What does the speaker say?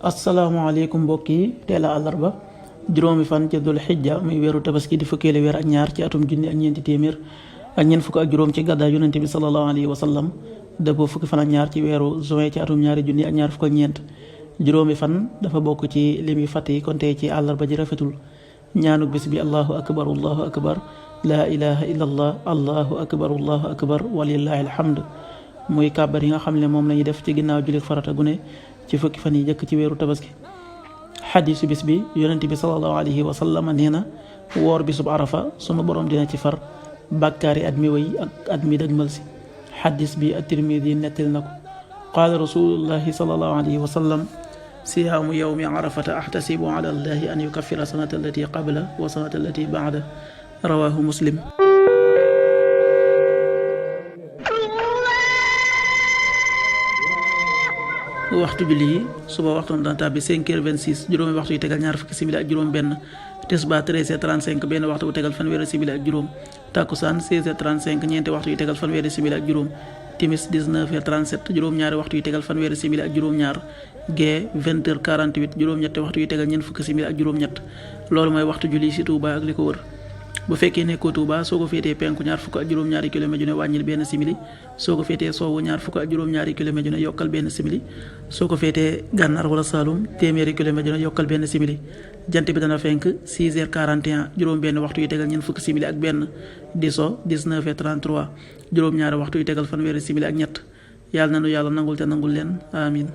asalaamaaleykum mbokk yi teel a àllarba juróomi fan ci dul xijja muy weeru tabaski di fukkeeli weer ak ñaar ci atum junni ak ñeenti téeméer ak ñeent fukk ak juróom ci gàddaay yonente bi sallallahu alayhi wa sallam dëppoo fukki fan ak ñaar ci weeru juin ci atum ñaari junni ak ñaar fukk ak ñeent juróomi fan dafa bokk ci limi fàtte yi kon tey ci àllarba ji rafetul ñaanuk bis bi allahu akbar laa ilaha illa allahu akbar walillahi alhamd muy kàbbar yi nga xam ne moom lañuy def ci ginnaaw jullit farata gu ne ci fukki fan yi jëkk ci weeru tabaski. xadiisu bis bi yonent bi sallallahu alayhi wa sallam nee na woor bisub arafa sunu borom dina ci far bàkkaari at mi wéy ak at mi dëgmal si. xadiis bi at-Tirmidi nettal na ko qaala rasulullahi sallallahu alayhi wa sallam siyaamu yawmi arafata ahtasibu ala allahi an yukaffira sanata allati qabla wa sanata allati ba'da rawaahu muslim. waxtu julli yi suba waxtu dana tàbbi 5h26 juróomi waxtu yu tegal ñaar fukki simili ak juróom benn tisbaar 13h35 benn waxtu bu tegal fanweeri simili ak juróom takkusaan 16h35 ñeenti waxtu yu tegal fanweeri simili ak juróom timis 19h37 juróom-ñaari waxtu yu tegal fanweeri simili ak juróom-ñaar gee 20h48 juróom-ñetti waxtu yu tegal ñeent fukki simili ak juróom-ñett loolu mooy waxtu julli ci Touba ak li ko wër. bu fekkee nekkoo Touba soo ko féetee penku ñaar fukk ak juróom-ñaari kilomètre ju ne wàññil benn simili soo ko féetee sowwu ñaar fukk ak juróom-ñaari kilomètre ju ne yokkal benn simili soo ko féetee gànnaar wala Saloum téeméeri kilomètre ju ne yokkal benn simili jant bi dana fenk 6h41 juróom benn waxtu yu tegal ñeent fukki simili ak benn di so 19h33 juróom-ñaari waxtu yu tegal fanweeri simili ak ñett yàlla na nu yàlla nangul te nangul leen amin